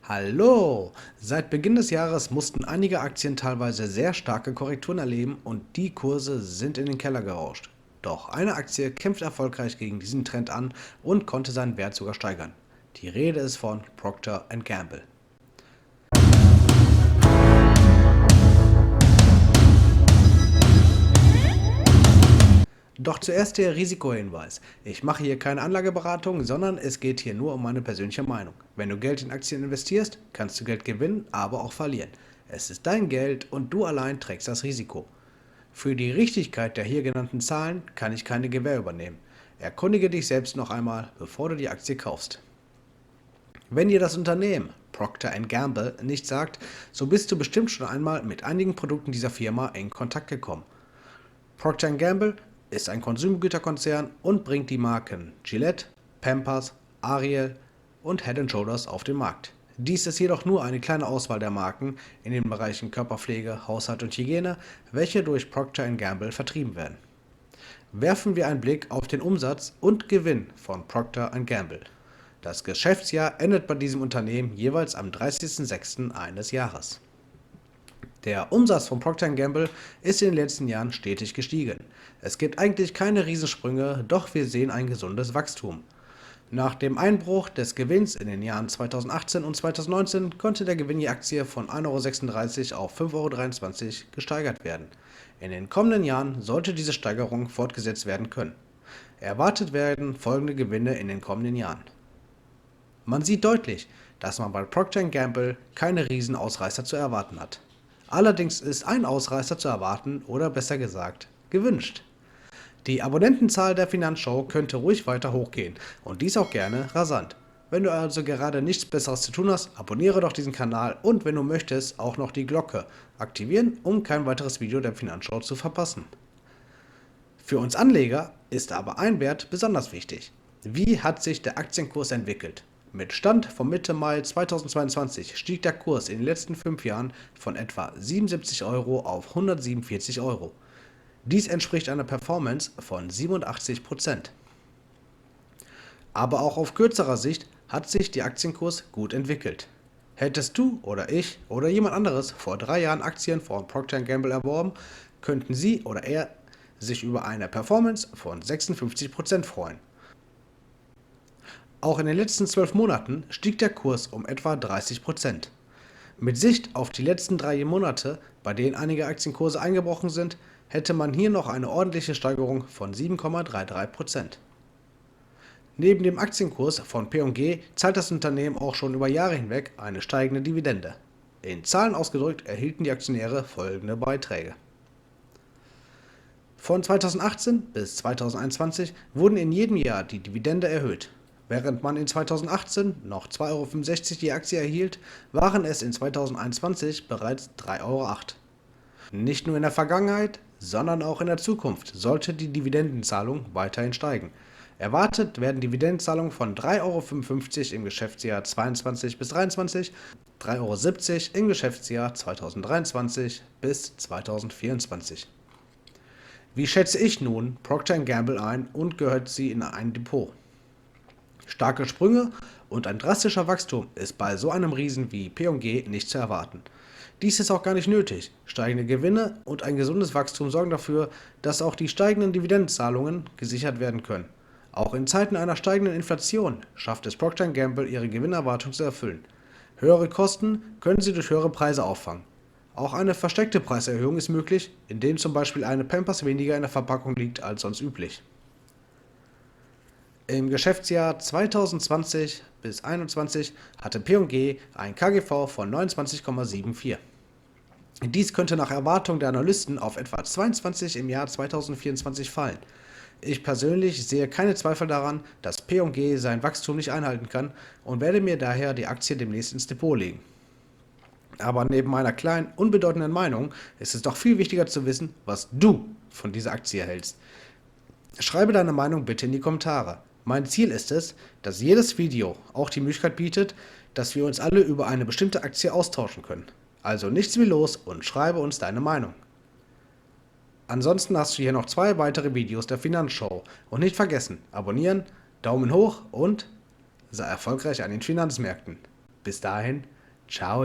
Hallo! Seit Beginn des Jahres mussten einige Aktien teilweise sehr starke Korrekturen erleben und die Kurse sind in den Keller gerauscht. Doch eine Aktie kämpft erfolgreich gegen diesen Trend an und konnte seinen Wert sogar steigern. Die Rede ist von Procter Gamble. Doch zuerst der Risikohinweis. Ich mache hier keine Anlageberatung, sondern es geht hier nur um meine persönliche Meinung. Wenn du Geld in Aktien investierst, kannst du Geld gewinnen, aber auch verlieren. Es ist dein Geld und du allein trägst das Risiko. Für die Richtigkeit der hier genannten Zahlen kann ich keine Gewähr übernehmen. Erkundige dich selbst noch einmal, bevor du die Aktie kaufst. Wenn dir das Unternehmen Procter Gamble nicht sagt, so bist du bestimmt schon einmal mit einigen Produkten dieser Firma in Kontakt gekommen. Procter Gamble ist ein Konsumgüterkonzern und bringt die Marken Gillette, Pampers, Ariel und Head & Shoulders auf den Markt. Dies ist jedoch nur eine kleine Auswahl der Marken in den Bereichen Körperpflege, Haushalt und Hygiene, welche durch Procter Gamble vertrieben werden. Werfen wir einen Blick auf den Umsatz und Gewinn von Procter Gamble. Das Geschäftsjahr endet bei diesem Unternehmen jeweils am 30.06. eines Jahres. Der Umsatz von Procter Gamble ist in den letzten Jahren stetig gestiegen. Es gibt eigentlich keine Riesensprünge, doch wir sehen ein gesundes Wachstum. Nach dem Einbruch des Gewinns in den Jahren 2018 und 2019 konnte der Gewinn je Aktie von 1,36 € auf 5,23 € gesteigert werden. In den kommenden Jahren sollte diese Steigerung fortgesetzt werden können. Erwartet werden folgende Gewinne in den kommenden Jahren. Man sieht deutlich, dass man bei Procter Gamble keine Riesenausreißer zu erwarten hat. Allerdings ist ein Ausreißer zu erwarten oder besser gesagt gewünscht. Die Abonnentenzahl der Finanzshow könnte ruhig weiter hochgehen und dies auch gerne rasant. Wenn du also gerade nichts Besseres zu tun hast, abonniere doch diesen Kanal und wenn du möchtest, auch noch die Glocke aktivieren, um kein weiteres Video der Finanzshow zu verpassen. Für uns Anleger ist aber ein Wert besonders wichtig. Wie hat sich der Aktienkurs entwickelt? Mit Stand vom Mitte Mai 2022 stieg der Kurs in den letzten 5 Jahren von etwa 77 € auf 147 €. Dies entspricht einer Performance von 87%. Aber auch auf kürzerer Sicht hat sich der Aktienkurs gut entwickelt. Hättest du oder ich oder jemand anderes vor 3 Jahren Aktien von Procter Gamble erworben, könnten sie oder er sich über eine Performance von 56% freuen. Auch in den letzten 12 Monaten stieg der Kurs um etwa 30%. Mit Sicht auf die letzten 3 Monate, bei denen einige Aktienkurse eingebrochen sind, hätte man hier noch eine ordentliche Steigerung von 7,33%. Neben dem Aktienkurs von P&G zahlt das Unternehmen auch schon über Jahre hinweg eine steigende Dividende. In Zahlen ausgedrückt erhielten die Aktionäre folgende Beiträge. Von 2018 bis 2021 wurden in jedem Jahr die Dividende erhöht. Während man in 2018 noch 2,65 € die Aktie erhielt, waren es in 2021 bereits 3,08 €. Nicht nur in der Vergangenheit, sondern auch in der Zukunft sollte die Dividendenzahlung weiterhin steigen. Erwartet werden Dividendenzahlungen von 3,55 € im Geschäftsjahr 22 bis 23, 3,70 € im Geschäftsjahr 2023 bis 2024. Wie schätze ich nun Procter Gamble ein und gehört sie in ein Depot? Starke Sprünge und ein drastischer Wachstum ist bei so einem Riesen wie P&G nicht zu erwarten. Dies ist auch gar nicht nötig. Steigende Gewinne und ein gesundes Wachstum sorgen dafür, dass auch die steigenden Dividendenzahlungen gesichert werden können. Auch in Zeiten einer steigenden Inflation schafft es Procter Gamble, ihre Gewinnerwartung zu erfüllen. Höhere Kosten können sie durch höhere Preise auffangen. Auch eine versteckte Preiserhöhung ist möglich, indem zum Beispiel eine Pampers weniger in der Verpackung liegt als sonst üblich. Im Geschäftsjahr 2020 bis 2021 hatte P&G ein KGV von 29,74. Dies könnte nach Erwartung der Analysten auf etwa 22 im Jahr 2024 fallen. Ich persönlich sehe keine Zweifel daran, dass P&G sein Wachstum nicht einhalten kann und werde mir daher die Aktie demnächst ins Depot legen. Aber neben meiner kleinen, unbedeutenden Meinung ist es doch viel wichtiger zu wissen, was du von dieser Aktie hältst. Schreibe deine Meinung bitte in die Kommentare. Mein Ziel ist es, dass jedes Video auch die Möglichkeit bietet, dass wir uns alle über eine bestimmte Aktie austauschen können. Also nichts wie los und schreibe uns deine Meinung. Ansonsten hast du hier noch 2 weitere Videos der Finanzshow. Und nicht vergessen, abonnieren, Daumen hoch und sei erfolgreich an den Finanzmärkten. Bis dahin, Ciao.